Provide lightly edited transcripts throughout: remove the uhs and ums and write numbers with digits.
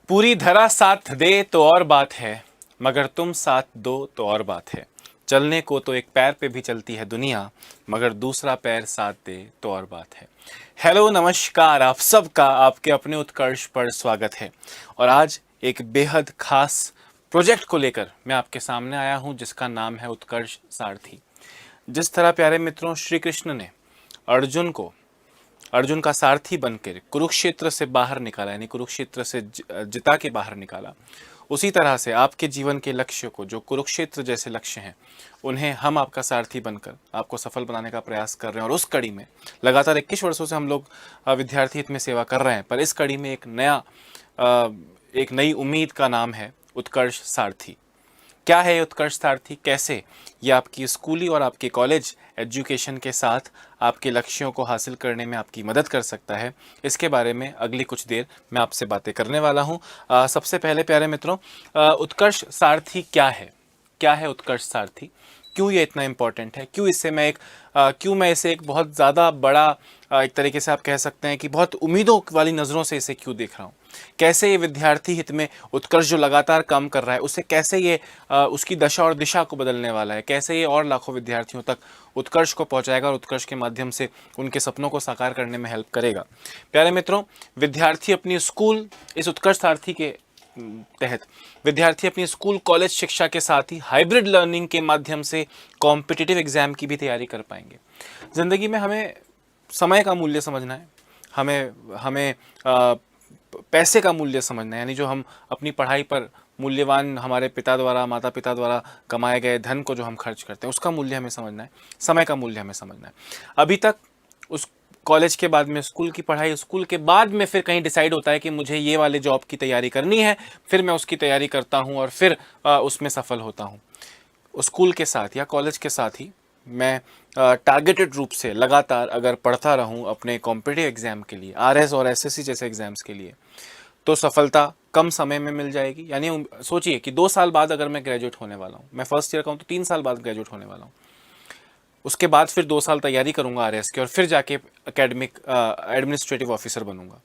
पूरी धरा साथ दे तो और बात है, मगर तुम साथ दो तो और बात है। चलने को तो एक पैर पे भी चलती है दुनिया, मगर दूसरा पैर साथ दे तो और बात है। हेलो नमस्कार, आप सबका आपके अपने उत्कर्ष पर स्वागत है। और आज एक बेहद खास प्रोजेक्ट को लेकर मैं आपके सामने आया हूं, जिसका नाम है उत्कर्ष सारथी। जिस तरह प्यारे मित्रों श्री कृष्ण ने अर्जुन का सारथी बनकर कुरुक्षेत्र से बाहर निकाला, यानी कुरुक्षेत्र से जिता के बाहर निकाला, उसी तरह से आपके जीवन के लक्ष्य को, जो कुरुक्षेत्र जैसे लक्ष्य हैं, उन्हें हम आपका सारथी बनकर आपको सफल बनाने का प्रयास कर रहे हैं। और उस कड़ी में लगातार 21 वर्षों से हम लोग विद्यार्थी हित में सेवा कर रहे हैं, पर इस कड़ी में एक नई उम्मीद का नाम है उत्कर्ष सारथी। क्या है उत्कर्ष सारथी, कैसे ये आपकी स्कूली और आपके कॉलेज एजुकेशन के साथ आपके लक्ष्यों को हासिल करने में आपकी मदद कर सकता है, इसके बारे में अगली कुछ देर मैं आपसे बातें करने वाला हूं। सबसे पहले प्यारे मित्रों, उत्कर्ष सारथी क्या है? क्या है उत्कर्ष सारथी? क्यों ये इतना इम्पोर्टेंट है? क्यों मैं इसे एक बहुत ज़्यादा बड़ा, एक तरीके से आप कह सकते हैं कि बहुत उम्मीदों वाली नज़रों से इसे क्यों देख रहा हूँ? कैसे ये विद्यार्थी हित में उत्कर्ष जो लगातार काम कर रहा है, उसे कैसे ये उसकी दशा और दिशा को बदलने वाला है, कैसे ये और लाखों विद्यार्थियों तक उत्कर्ष को पहुंचाएगा और उत्कर्ष के माध्यम से उनके सपनों को साकार करने में हेल्प करेगा। प्यारे मित्रों, इस उत्कर्ष सारथी के तहत विद्यार्थी अपनी स्कूल कॉलेज शिक्षा के साथ ही हाइब्रिड लर्निंग के माध्यम से कॉम्पिटिटिव एग्जाम की भी तैयारी कर पाएंगे। ज़िंदगी में हमें समय का मूल्य समझना है, हमें पैसे का मूल्य समझना है, यानी जो हम अपनी पढ़ाई पर मूल्यवान हमारे माता पिता द्वारा कमाए गए धन को जो हम खर्च करते हैं, उसका मूल्य हमें समझना है, समय का मूल्य हमें समझना है। अभी तक उस कॉलेज के बाद में स्कूल की पढ़ाई, स्कूल के बाद में फिर कहीं डिसाइड होता है कि मुझे ये वाले जॉब की तैयारी करनी है, फिर मैं उसकी तैयारी करता हूँ और फिर उसमें सफल होता हूँ। स्कूल के साथ या कॉलेज के साथ ही मैं टारगेटेड रूप से लगातार अगर पढ़ता रहूं अपने कॉम्पिटिटिव एग्ज़ाम के लिए, आरएस और एसएससी जैसे एग्ज़ाम्स के लिए, तो सफलता कम समय में मिल जाएगी। यानी सोचिए कि 2 साल बाद अगर मैं ग्रेजुएट होने वाला हूं, मैं फर्स्ट ईयर का हूं तो 3 साल बाद ग्रेजुएट होने वाला हूं, उसके बाद फिर 2 साल तैयारी करूंगा आरएस की और फिर जाके एडमिनिस्ट्रेटिव ऑफिसर बनूंगा।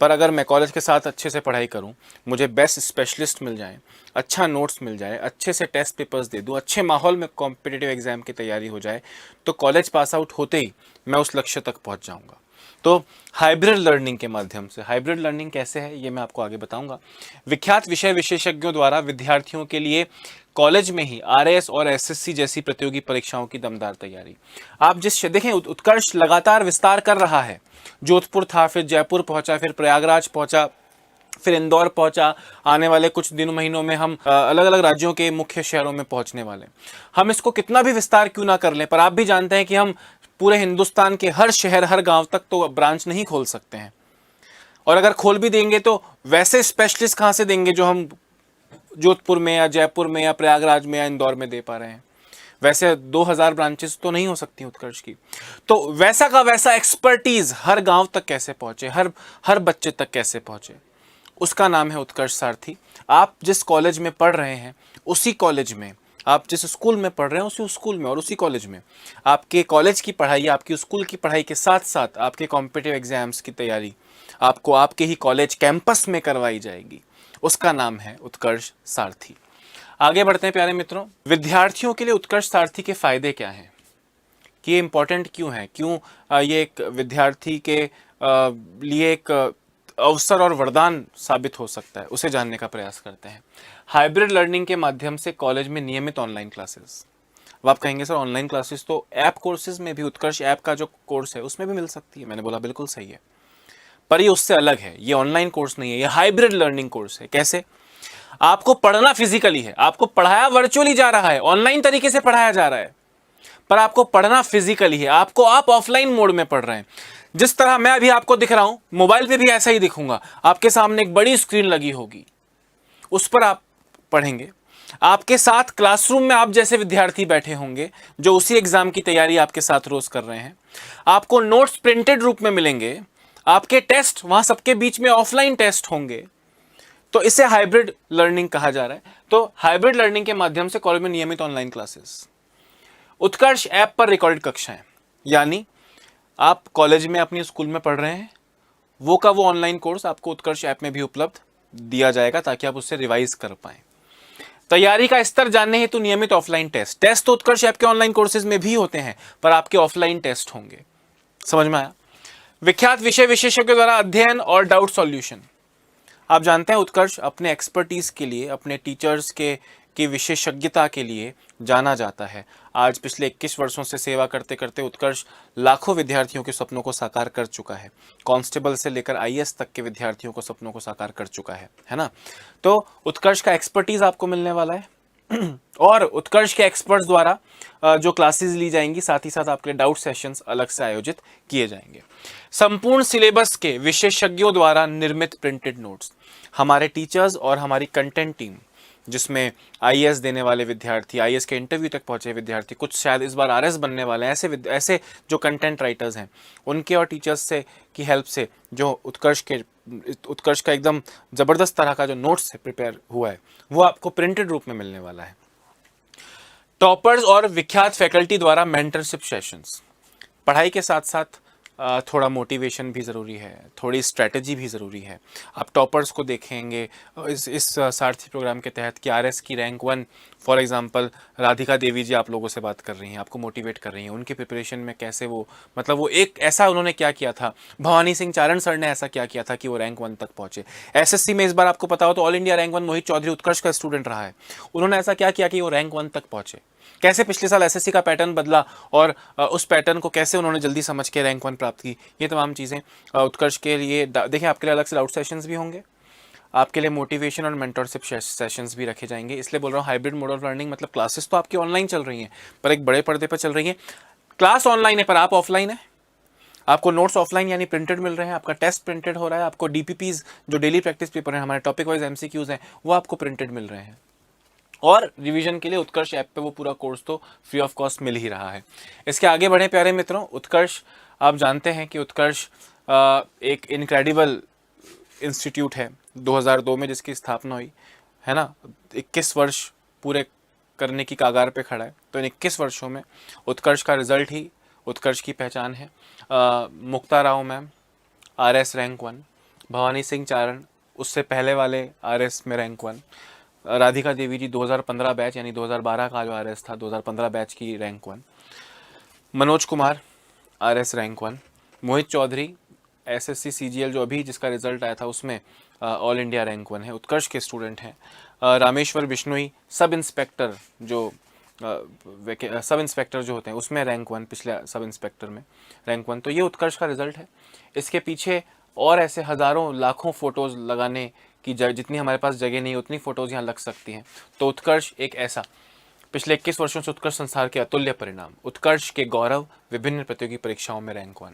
पर अगर मैं कॉलेज के साथ अच्छे से पढ़ाई करूं, मुझे बेस्ट स्पेशलिस्ट मिल जाएं, अच्छा नोट्स मिल जाए, अच्छे से टेस्ट पेपर्स दे दूं, अच्छे माहौल में कॉम्पिटिटिव एग्जाम की तैयारी हो जाए, तो कॉलेज पास आउट होते ही मैं उस लक्ष्य तक पहुंच जाऊंगा। तो हाइब्रिड लर्निंग के माध्यम से, हाइब्रिड लर्निंग कैसे है ये मैं आपको आगे बताऊंगा। विख्यात विषय विशेषज्ञों द्वारा विद्यार्थियों के लिए कॉलेज में ही आरएस और एसएससी जैसी प्रतियोगी परीक्षाओं की दमदार तैयारी। आप देखें, उत्कर्ष लगातार विस्तार कर रहा है। जोधपुर था, फिर जयपुर पहुंचा, फिर प्रयागराज पहुंचा, फिर इंदौर पहुंचा। आने वाले कुछ दिनों महीनों में हम अलग अलग राज्यों के मुख्य शहरों में पहुंचने वाले। हम इसको कितना भी विस्तार क्यों ना कर लें, पर आप भी जानते हैं कि हम पूरे हिंदुस्तान के हर शहर, हर गांव तक तो ब्रांच नहीं खोल सकते हैं। और अगर खोल भी देंगे तो वैसे स्पेशलिस्ट कहां से देंगे जो हम जोधपुर में या जयपुर में या प्रयागराज में या इंदौर में दे पा रहे हैं। वैसे 2000 ब्रांचेस तो नहीं हो सकती उत्कर्ष की। तो वैसा का वैसा एक्सपर्टीज हर गांव तक कैसे पहुंचे, हर बच्चे तक कैसे पहुंचे, उसका नाम है उत्कर्ष सारथी। आप जिस कॉलेज में पढ़ रहे हैं, उसी कॉलेज में, आप जिस स्कूल में पढ़ रहे हैं उसी स्कूल में और उसी कॉलेज में आपके कॉलेज की पढ़ाई, आपकी स्कूल की पढ़ाई के साथ साथ आपके कॉम्पिटिटिव एग्जाम्स की तैयारी आपको आपके ही कॉलेज कैंपस में करवाई जाएगी। उसका नाम है उत्कर्ष सारथी। आगे बढ़ते हैं प्यारे मित्रों। विद्यार्थियों के लिए उत्कर्ष सारथी के फायदे क्या हैं, कि ये इंपॉर्टेंट क्यों है, क्यों ये एक विद्यार्थी के लिए एक अवसर और वरदान साबित हो सकता है, उसे जानने का प्रयास करते हैं। हाइब्रिड लर्निंग के माध्यम से कॉलेज में नियमित ऑनलाइन क्लासेस। अब आप कहेंगे सर ऑनलाइन क्लासेस तो ऐप कोर्सेज में भी, उत्कर्ष ऐप का जो कोर्स है उसमें भी मिल सकती है। मैंने बोला बिल्कुल सही है, पर ये उससे अलग है। ये ऑनलाइन कोर्स नहीं है, ये हाइब्रिड लर्निंग कोर्स है। कैसे? आपको पढ़ना फिजिकली है, आपको पढ़ाया वर्चुअली जा रहा है, ऑनलाइन तरीके से पढ़ाया जा रहा है, पर आपको पढ़ना फिजिकली है। आप ऑफलाइन मोड में पढ़ रहे हैं। जिस तरह मैं अभी आपको दिख रहा हूं, मोबाइल पे भी ऐसा ही दिखूंगा। आपके सामने एक बड़ी स्क्रीन लगी होगी, उस पर आप पढ़ेंगे। आपके साथ क्लासरूम में आप जैसे विद्यार्थी बैठे होंगे जो उसी एग्जाम की तैयारी आपके साथ रोज कर रहे हैं। आपको नोट्स प्रिंटेड रूप में मिलेंगे, आपके टेस्ट वहां सबके बीच में ऑफलाइन टेस्ट होंगे। तो इसे हाइब्रिड लर्निंग कहा जा रहा है। तो हाइब्रिड लर्निंग के माध्यम से कॉलेज में नियमित ऑनलाइन क्लासेस, उत्कर्ष ऐप पर रिकॉर्डेड कक्षाएं, यानी आप कॉलेज में अपनी स्कूल में पढ़ रहे हैं, वो का वो ऑनलाइन कोर्स आपको उत्कर्ष ऐप में भी उपलब्ध दिया जाएगा ताकि आप उससे रिवाइज कर पाएं। तैयारी का स्तर जानने हेतु नियमित ऑफलाइन टेस्ट तो उत्कर्ष ऐप के ऑनलाइन कोर्सेज में भी होते हैं, पर आपके ऑफलाइन टेस्ट होंगे। समझ में आया? विख्यात विषय विशेषज्ञों द्वारा अध्ययन और डाउट सॉल्यूशन। आप जानते हैं उत्कर्ष अपने एक्सपर्टीज के लिए, अपने टीचर्स के की विशेषज्ञता के लिए जाना जाता है। आज पिछले 21 वर्षों से सेवा करते करते उत्कर्ष लाखों विद्यार्थियों के सपनों को साकार कर चुका है। कांस्टेबल से लेकर आईएएस तक के विद्यार्थियों को सपनों को साकार कर चुका है ना? तो उत्कर्ष का एक्सपर्टीज आपको मिलने वाला है और उत्कर्ष के एक्सपर्ट्स द्वारा जो क्लासेस ली जाएंगी, साथ ही साथ आपके डाउट सेशंस अलग से आयोजित किए जाएंगे। संपूर्ण सिलेबस के विशेषज्ञों द्वारा निर्मित प्रिंटेड नोट्स। हमारे टीचर्स और हमारी कंटेंट टीम, जिसमें आईएएस देने वाले विद्यार्थी, आईएएस के इंटरव्यू तक पहुंचे विद्यार्थी, कुछ शायद इस बार आरएस बनने वाले हैं, ऐसे जो कंटेंट राइटर्स हैं, उनके और टीचर्स से की हेल्प से जो उत्कर्ष का एकदम जबरदस्त तरह का जो नोट्स प्रिपेयर हुआ है वो आपको प्रिंटेड रूप में मिलने वाला है। टॉपर्स और विख्यात फैकल्टी द्वारा मेंटरशिप सेशंस। पढ़ाई के साथ साथ थोड़ा मोटिवेशन भी ज़रूरी है, थोड़ी स्ट्रैटेजी भी ज़रूरी है। आप टॉपर्स को देखेंगे इस सारथी प्रोग्राम के तहत कि आरएस की rank 1 for example Radhika Devi जी आप लोगों से बात कर रही हैं, आपको मोटिवेट कर रही हैं। उनके प्रिपरेशन में कैसे वो एक ऐसा उन्होंने क्या किया था, भवानी सिंह चारण सर ने ऐसा क्या किया था कि वो रैंक 1 तक पहुंचे। एसएससी में इस बार आपको पता हो तो all India rank 1 Mohit Chaudhary उत्कर्ष का स्टूडेंट रहा है। उन्होंने ऐसा क्या किया कि वो रैंक 1 तक पहुंचे। कैसे पिछले साल एसएससी का पैटर्न बदला और उस पैटर्न को कैसे उन्होंने जल्दी समझ के रैंक 1 प्राप्त की, ये तमाम चीज़ें उत्कर्ष के लिए देखिए आपके लिए अलग से डाउट सेशंस भी होंगे, आपके लिए मोटिवेशन और मेंटरशिप सेशंस भी रखे जाएंगे। इसलिए बोल रहा हूँ हाइब्रिड मोड ऑफ लर्निंग, मतलब क्लासेस तो आपकी ऑनलाइन चल रही हैं पर एक बड़े पर्दे पर चल रही हैं। क्लास ऑनलाइन है पर आप ऑफलाइन है, आपको नोट्स ऑफलाइन यानी प्रिंटेड मिल रहे हैं, आपका टेस्ट प्रिंटेड हो रहा है, आपको डीपीपीज जो डेली प्रैक्टिस पेपर हैं, हमारे टॉपिक वाइज एमसीक्यूज हैं, वो आपको प्रिंटेड मिल रहे हैं। और रिवीजन के लिए उत्कर्ष ऐप पे वो पूरा कोर्स तो फ्री ऑफ कॉस्ट मिल ही रहा है। इसके आगे बढ़े प्यारे मित्रों, उत्कर्ष आप जानते हैं कि उत्कर्ष एक इनक्रेडिबल इंस्टीट्यूट है 2002 में जिसकी स्थापना हुई है ना। 21 वर्ष पूरे करने की कागार पे खड़ा है, तो इन 21 वर्षों में उत्कर्ष का रिजल्ट ही उत्कर्ष की पहचान है। Mukta Rao ma'am RS rank 1, Bhawani Singh Charan उससे पहले वाले आरएस में रैंक 1, राधिका देवी जी 2015 बैच यानी 2012 का जो आरएस था 2015 बैच की rank 1, Manoj Kumar RS rank 1, Mohit Chaudhary SSC CGL जो अभी जिसका रिजल्ट आया था उसमें ऑल इंडिया रैंक 1 है, उत्कर्ष के स्टूडेंट हैं। रामेश्वर बिश्नोई सब इंस्पेक्टर जो होते हैं उसमें रैंक 1, पिछले सब इंस्पेक्टर में रैंक 1, तो ये उत्कर्ष का रिजल्ट है। इसके पीछे और ऐसे हज़ारों लाखों फ़ोटोज़ लगाने की जितनी हमारे पास जगह नहीं उतनी फ़ोटोज़ यहाँ लग सकती हैं। तो उत्कर्ष एक ऐसा, पिछले 21 वर्षों से उत्कर्ष संसार के अतुल्य परिणाम, उत्कर्ष के गौरव, विभिन्न प्रतियोगी परीक्षाओं में रैंक 1,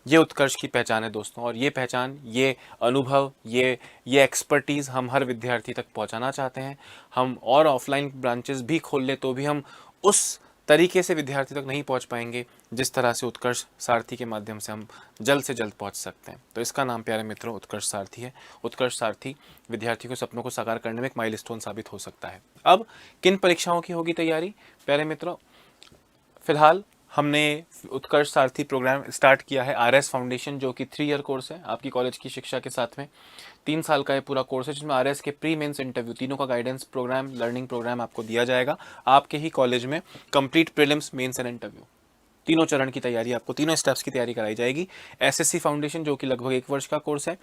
ये उत्कर्ष की पहचान है दोस्तों। और ये पहचान, ये अनुभव, ये एक्सपर्टीज़ हम हर विद्यार्थी तक पहुंचाना चाहते हैं। हम और ऑफलाइन ब्रांचेस भी खोल ले तो भी हम उस तरीके से विद्यार्थी तक नहीं पहुंच पाएंगे जिस तरह से उत्कर्ष सारथी के माध्यम से हम जल्द से जल्द पहुंच सकते हैं। तो इसका नाम प्यारे मित्रों उत्कर्ष सारथी है। उत्कर्ष सारथी विद्यार्थियों के सपनों को साकार करने में एक माइलस्टोन साबित हो सकता है। अब किन परीक्षाओं की होगी तैयारी प्यारे मित्रों? फिलहाल हमने उत्कर्ष सारथी प्रोग्राम स्टार्ट किया है आरएस फाउंडेशन, जो कि 3 ईयर कोर्स है आपकी कॉलेज की शिक्षा के साथ में। 3 साल का ये पूरा कोर्स है जिसमें आरएस के प्री मेंस इंटरव्यू तीनों का गाइडेंस प्रोग्राम, लर्निंग प्रोग्राम आपको दिया जाएगा आपके ही कॉलेज में। Complete prelims, mains and interview, तीनों चरण की तैयारी, आपको तीनों स्टेप्स की तैयारी कराई जाएगी। एसएससी फाउंडेशन जो कि लगभग 1 वर्ष का कोर्स है,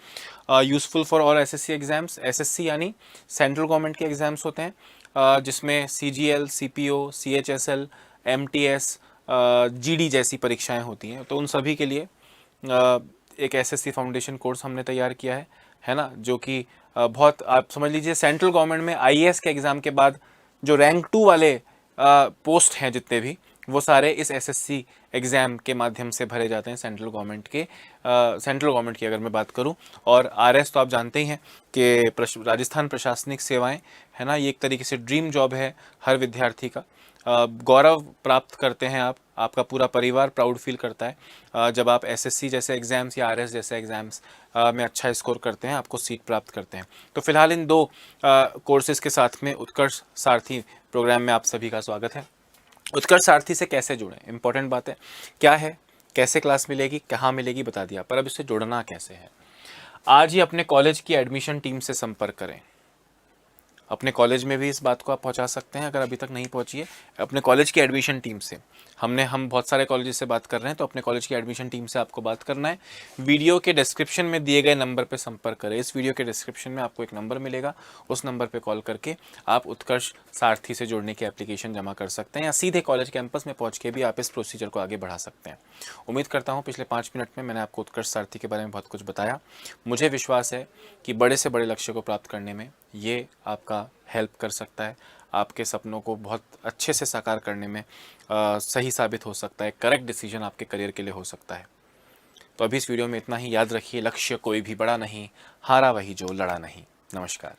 useful for all SSC exams. SSC यानी सेंट्रल गवर्नमेंट के एग्जाम्स होते हैं जिसमें CGL, CPO, CHSL, MTS, GD जैसी परीक्षाएं होती हैं। तो उन सभी के लिए एक एसएससी फाउंडेशन कोर्स हमने तैयार किया है ना, जो कि बहुत आप समझ लीजिए सेंट्रल गवर्नमेंट में आईएएस के एग्ज़ाम के बाद जो रैंक 2 वाले पोस्ट हैं जितने भी, वो सारे इस एसएससी एग्ज़ाम के माध्यम से भरे जाते हैं सेंट्रल गवर्नमेंट की अगर मैं बात करूं। और आरएस तो आप जानते ही हैं कि राजस्थान प्रशासनिक सेवाएं है ना, ये एक तरीके से ड्रीम जॉब है हर विद्यार्थी का। गौरव प्राप्त करते हैं आपका पूरा परिवार प्राउड फील करता है जब आप एसएससी जैसे एग्ज़ाम्स या आरएस जैसे एग्ज़ाम्स में अच्छा स्कोर करते हैं, आपको सीट प्राप्त करते हैं। तो फिलहाल इन 2 कोर्सेज़ के साथ में उत्कर्ष सारथी प्रोग्राम में आप सभी का स्वागत है। उत्कर्ष सारथी से कैसे जुड़ें, इंपॉर्टेंट बात है। क्या है, कैसे क्लास मिलेगी, कहाँ मिलेगी बता दिया, पर अब इससे जुड़ना कैसे है। आज ही अपने कॉलेज की एडमिशन टीम से संपर्क करें। अपने कॉलेज में भी इस बात को आप पहुंचा सकते हैं, अगर अभी तक नहीं पहुंची है, अपने कॉलेज की एडमिशन टीम से। हम बहुत सारे कॉलेज से बात कर रहे हैं, तो अपने कॉलेज की एडमिशन टीम से आपको बात करना है। वीडियो के डिस्क्रिप्शन में दिए गए नंबर पर संपर्क करें। इस वीडियो के डिस्क्रिप्शन में आपको एक नंबर मिलेगा, उस नंबर पर कॉल करके आप उत्कर्ष सारथी से जुड़ने की एप्लीकेशन जमा कर सकते हैं, या सीधे कॉलेज कैंपस में पहुँच के भी आप इस प्रोसीजर को आगे बढ़ा सकते हैं। उम्मीद करता हूँ पिछले 5 मिनट में मैंने आपको उत्कर्ष सारथी के बारे में बहुत कुछ बताया। मुझे विश्वास है कि बड़े से बड़े लक्ष्य को प्राप्त करने में ये आपका हेल्प कर सकता है, आपके सपनों को बहुत अच्छे से साकार करने में सही साबित हो सकता है, करेक्ट डिसीजन आपके करियर के लिए हो सकता है। तो अभी इस वीडियो में इतना ही। याद रखिए, लक्ष्य कोई भी बड़ा नहीं, हारा वही जो लड़ा नहीं। नमस्कार।